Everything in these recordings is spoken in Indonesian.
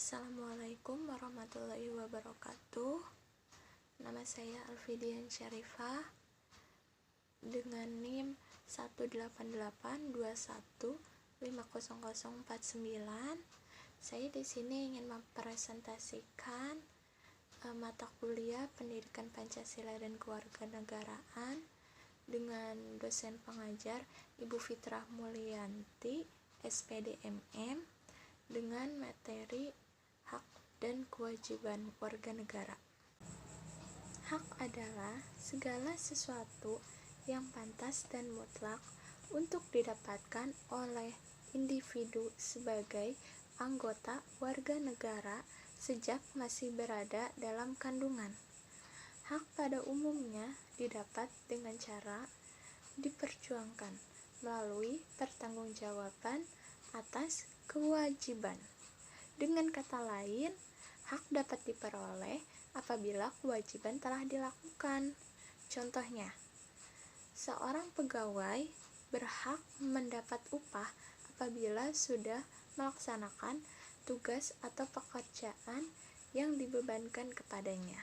Assalamualaikum warahmatullahi wabarakatuh. Nama saya Alfidian Syarifah dengan NIM 18821500049. Saya di sini ingin mempresentasikan mata kuliah Pendidikan Pancasila dan Kewarganegaraan dengan dosen pengajar Ibu Fitrah Mulyanti, SPD MM, dengan materi hak dan kewajiban warga negara. Hak adalah segala sesuatu yang pantas dan mutlak untuk didapatkan oleh individu sebagai anggota warga negara sejak masih berada dalam kandungan. Hak pada umumnya didapat dengan cara diperjuangkan melalui pertanggungjawaban atas kewajiban. Dengan kata lain, hak dapat diperoleh apabila kewajiban telah dilakukan. Contohnya, seorang pegawai berhak mendapat upah apabila sudah melaksanakan tugas atau pekerjaan yang dibebankan kepadanya.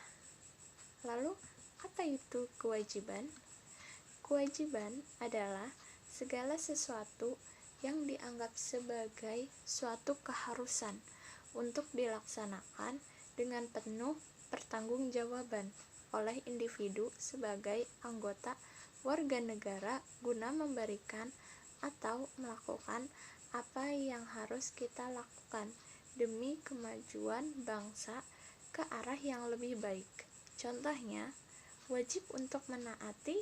Lalu, apa itu kewajiban? Kewajiban adalah segala sesuatu yang dianggap sebagai suatu keharusan untuk dilaksanakan dengan penuh pertanggungjawaban oleh individu sebagai anggota warga negara guna memberikan atau melakukan apa yang harus kita lakukan demi kemajuan bangsa ke arah yang lebih baik. Contohnya, wajib untuk menaati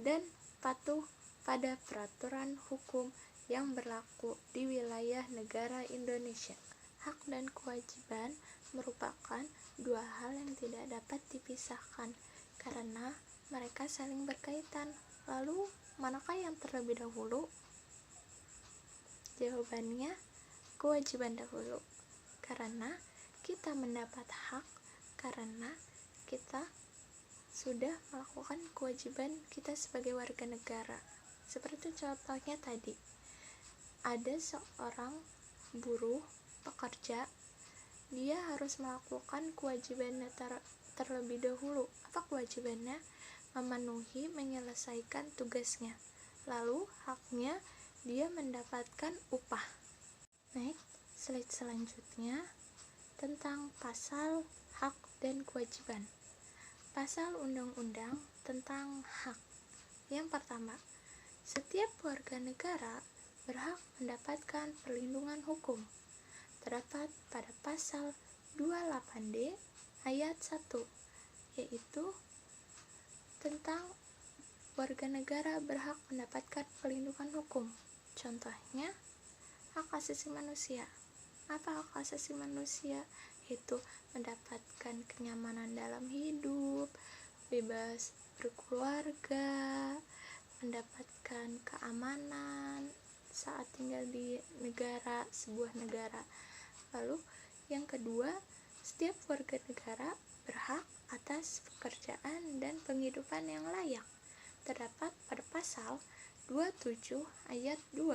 dan patuh pada peraturan hukum yang berlaku di wilayah negara Indonesia. Hak dan kewajiban merupakan dua hal yang tidak dapat dipisahkan karena mereka saling berkaitan. Lalu, manakah yang terlebih dahulu? Jawabannya, kewajiban dahulu. Karena kita mendapat hak karena kita sudah melakukan kewajiban kita sebagai warga negara. Seperti contohnya tadi, ada seorang buruh pekerja, dia harus melakukan kewajibannya terlebih dahulu. Apa kewajibannya? Memenuhi, menyelesaikan tugasnya. Lalu haknya dia mendapatkan upah. Next, slide selanjutnya tentang pasal hak dan kewajiban. Pasal undang-undang tentang hak. Yang pertama, setiap warga negara berhak mendapatkan perlindungan hukum. Terdapat pada pasal 28D ayat 1, yaitu tentang warga negara berhak mendapatkan perlindungan hukum. Contohnya, hak asasi manusia. Apa hak asasi manusia? Yaitu mendapatkan kenyamanan dalam hidup, bebas berkeluarga, mendapatkan keamanan saat tinggal di sebuah negara. Lalu yang kedua, setiap warga negara berhak atas pekerjaan dan penghidupan yang layak. Terdapat pada pasal 27 ayat 2.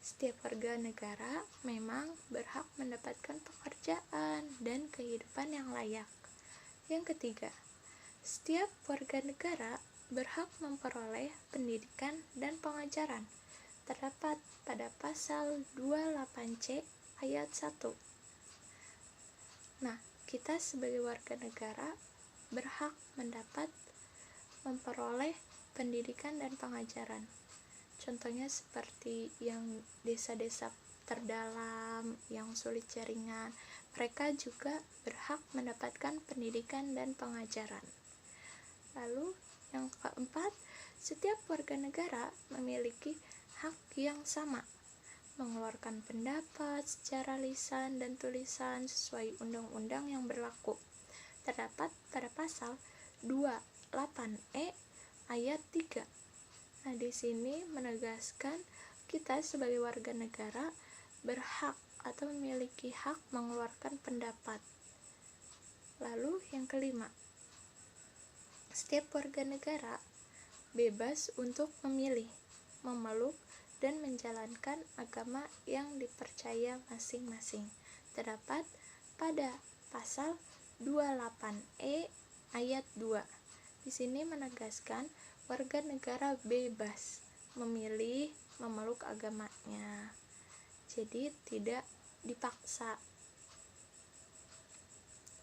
Setiap warga negara memang berhak mendapatkan pekerjaan dan kehidupan yang layak. Yang ketiga, setiap warga negara berhak memperoleh pendidikan dan pengajaran. Terdapat pada pasal 28C ayat 1. Nah, kita sebagai warga negara berhak memperoleh pendidikan dan pengajaran. Contohnya seperti yang desa-desa terdalam, yang sulit jaringan, mereka juga berhak mendapatkan pendidikan dan pengajaran. Lalu yang keempat, setiap warga negara memiliki hak yang sama, mengeluarkan pendapat secara lisan dan tulisan sesuai undang-undang yang berlaku. Terdapat pada pasal 28E ayat 3. Nah, di sini menegaskan kita sebagai warga negara berhak atau memiliki hak mengeluarkan pendapat. Lalu yang kelima, setiap warga negara bebas untuk memilih, memeluk, dan menjalankan agama yang dipercaya masing-masing. terdapat pada pasal 28E ayat 2. Di sini menegaskan warga negara bebas memilih memeluk agamanya. Jadi tidak dipaksa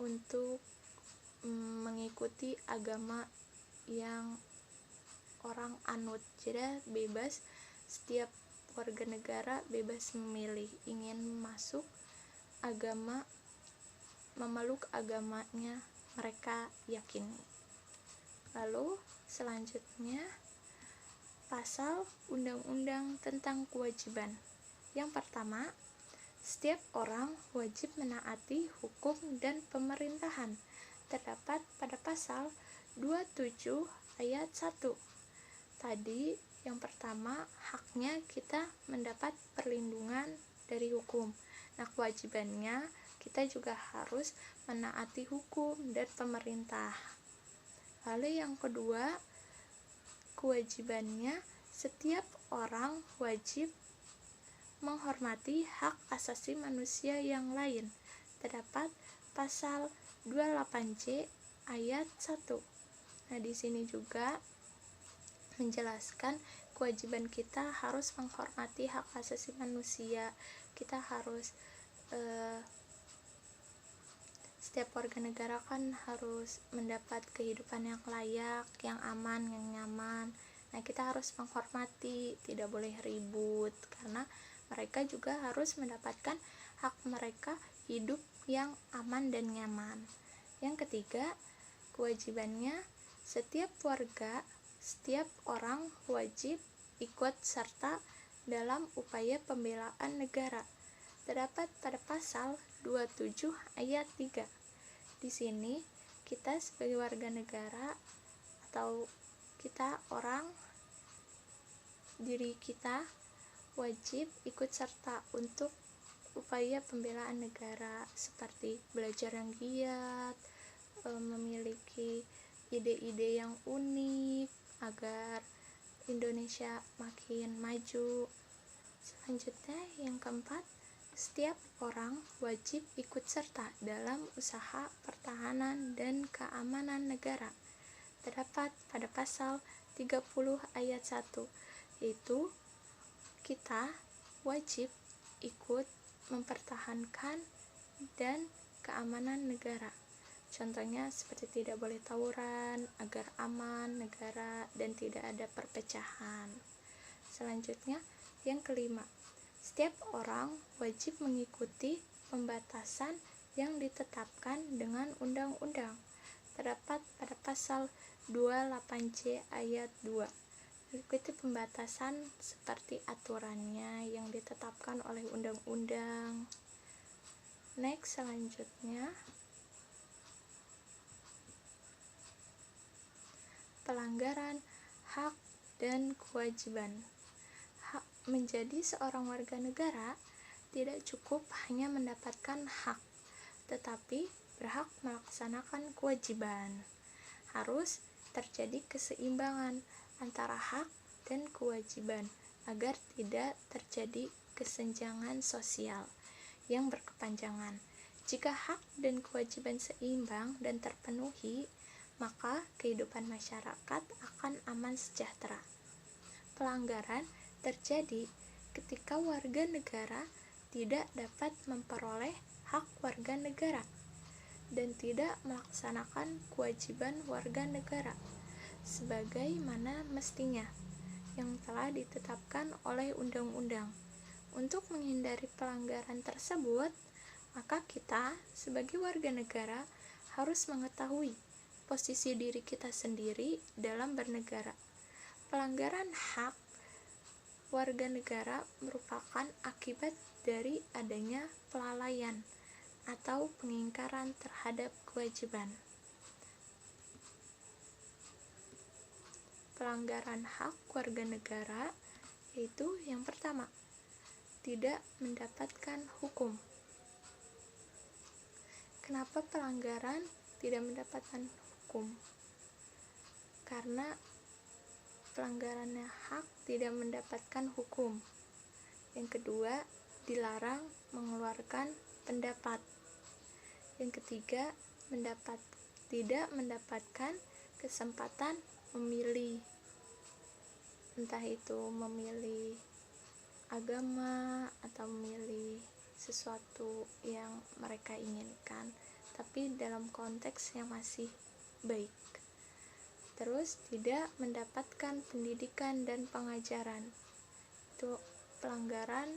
untuk mengikuti agama yang orang anut. Jadi bebas, setiap warga negara bebas memilih ingin masuk agama, memeluk agamanya mereka yakini. Lalu selanjutnya pasal undang-undang tentang kewajiban. Yang pertama, setiap orang wajib menaati hukum dan pemerintahan, terdapat pada pasal 27 ayat 1. Tadi yang pertama, haknya kita mendapat perlindungan dari hukum. Nah, kewajibannya kita juga harus menaati hukum dan pemerintah. Lalu yang kedua, kewajibannya setiap orang wajib menghormati hak asasi manusia yang lain, terdapat pasal 28C ayat 1. Nah, di sini juga menjelaskan kewajiban kita harus menghormati hak asasi manusia. Kita harus setiap warga negara kan harus mendapat kehidupan yang layak, yang aman, yang nyaman. Nah, kita harus menghormati, tidak boleh ribut, karena mereka juga harus mendapatkan hak mereka hidup yang aman dan nyaman. Yang ketiga, kewajibannya setiap warga, setiap orang wajib ikut serta dalam upaya pembelaan negara, terdapat pada pasal 27 ayat 3. Di sini kita sebagai warga negara atau kita orang, diri kita wajib ikut serta untuk upaya pembelaan negara, seperti belajar yang giat, memiliki ide-ide yang unik agar Indonesia makin maju. Selanjutnya yang keempat, setiap orang wajib ikut serta dalam usaha pertahanan dan keamanan negara, terdapat pada pasal 30 ayat 1, yaitu kita wajib ikut mempertahankan dan keamanan negara. Contohnya seperti tidak boleh tawuran agar aman negara dan tidak ada perpecahan. Selanjutnya yang kelima, setiap orang wajib mengikuti pembatasan yang ditetapkan dengan undang-undang, terdapat pada pasal 28C ayat 2. Mengikuti pembatasan seperti aturannya yang ditetapkan oleh undang-undang. Next, selanjutnya pelanggaran hak dan kewajiban. Hak menjadi seorang warga negara tidak cukup hanya mendapatkan hak, tetapi berhak melaksanakan kewajiban. Harus terjadi keseimbangan antara hak dan kewajiban agar tidak terjadi kesenjangan sosial yang berkepanjangan. Jika hak dan kewajiban seimbang dan terpenuhi, maka kehidupan masyarakat akan aman sejahtera. Pelanggaran terjadi ketika warga negara tidak dapat memperoleh hak warga negara dan tidak melaksanakan kewajiban warga negara sebagaimana mestinya yang telah ditetapkan oleh undang-undang. Untuk menghindari pelanggaran tersebut, maka kita sebagai warga negara harus mengetahui posisi diri kita sendiri dalam bernegara. Pelanggaran hak warga negara merupakan akibat dari adanya kelalaian atau pengingkaran terhadap kewajiban. Pelanggaran hak warga negara yaitu yang pertama, tidak mendapatkan hukum. Kenapa pelanggaran tidak mendapatkan hukum? Karena pelanggarannya hak tidak mendapatkan hukum. Yang kedua, dilarang mengeluarkan pendapat. Yang ketiga, tidak mendapatkan kesempatan memilih, entah itu memilih agama atau memilih sesuatu yang mereka inginkan, tapi dalam konteks yang masih baik. Terus tidak mendapatkan pendidikan dan pengajaran, itu pelanggaran.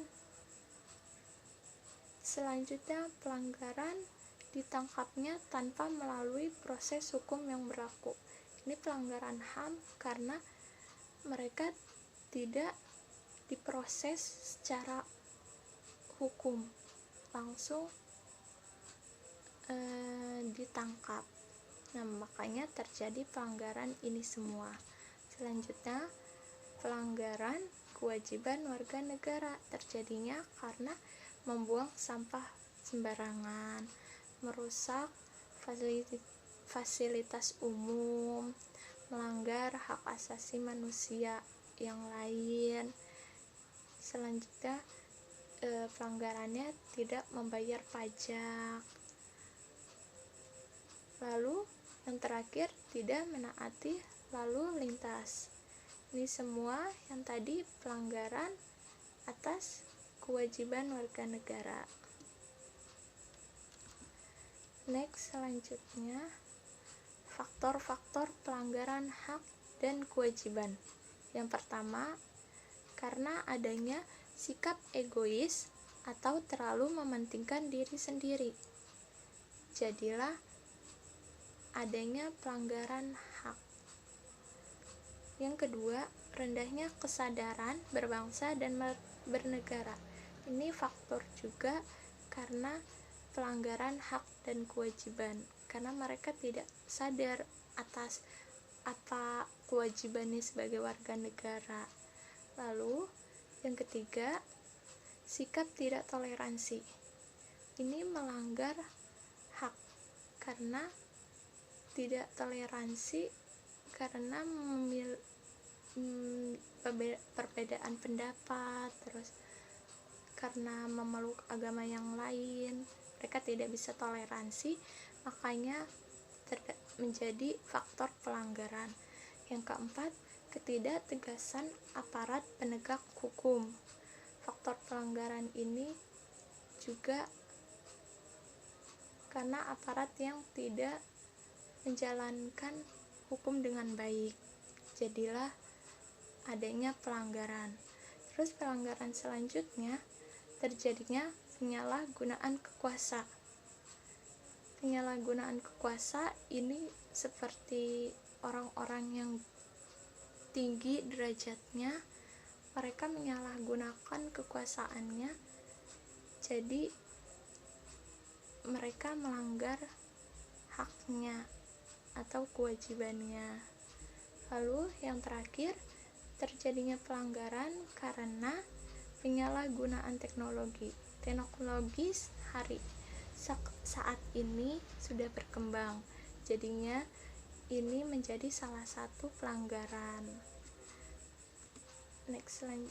Selanjutnya, pelanggaran ditangkapnya tanpa melalui proses hukum yang berlaku. Ini pelanggaran HAM karena mereka tidak diproses secara hukum, langsung ditangkap. Nah, makanya terjadi pelanggaran ini semua. Selanjutnya, pelanggaran kewajiban warga negara terjadinya karena membuang sampah sembarangan, merusak fasilitas umum, melanggar hak asasi manusia yang lain. Selanjutnya, pelanggarannya tidak membayar pajak. Lalu yang terakhir, tidak menaati lalu lintas. Ini semua yang tadi pelanggaran atas kewajiban warga negara. Next, selanjutnya, faktor-faktor pelanggaran hak dan kewajiban. Yang pertama, karena adanya sikap egois atau terlalu mementingkan diri sendiri, jadilah adanya pelanggaran hak. Yang kedua, rendahnya kesadaran berbangsa dan bernegara. Ini faktor juga karena pelanggaran hak dan kewajiban, karena mereka tidak sadar atas apa kewajibannya sebagai warga negara. Lalu yang ketiga, sikap tidak toleransi. Ini melanggar hak karena tidak toleransi karena perbedaan pendapat, terus karena memeluk agama yang lain, mereka tidak bisa toleransi, makanya menjadi faktor pelanggaran. Yang keempat, ketidaktegasan aparat penegak hukum. Faktor pelanggaran ini juga karena aparat yang tidak menjalankan hukum dengan baik, jadilah adanya pelanggaran. Terus pelanggaran selanjutnya, terjadinya penyalahgunaan kekuasaan. Penyalahgunaan kekuasaan ini seperti orang-orang yang tinggi derajatnya, mereka menyalahgunakan kekuasaannya, jadi mereka melanggar haknya atau kewajibannya. Lalu yang terakhir, terjadinya pelanggaran karena penyalahgunaan teknologi. Teknologi saat ini sudah berkembang, jadinya ini menjadi salah satu pelanggaran. Next slide.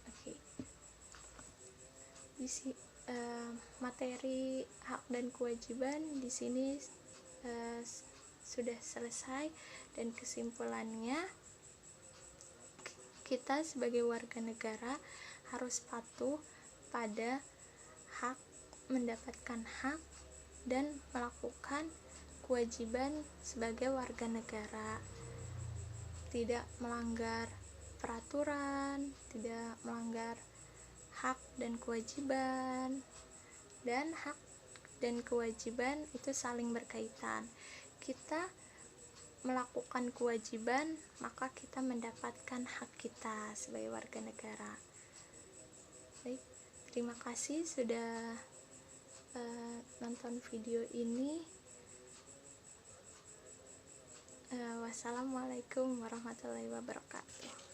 Okay. Materi hak dan kewajiban di sini sudah selesai, dan kesimpulannya, kita sebagai warga negara harus patuh pada hak, mendapatkan hak dan melakukan kewajiban sebagai warga negara, tidak melanggar peraturan, tidak melanggar hak dan kewajiban. Dan hak dan kewajiban itu saling berkaitan. Kita melakukan kewajiban, maka kita mendapatkan hak kita sebagai warga negara. Baik, terima kasih sudah nonton video ini. Wassalamualaikum warahmatullahi wabarakatuh.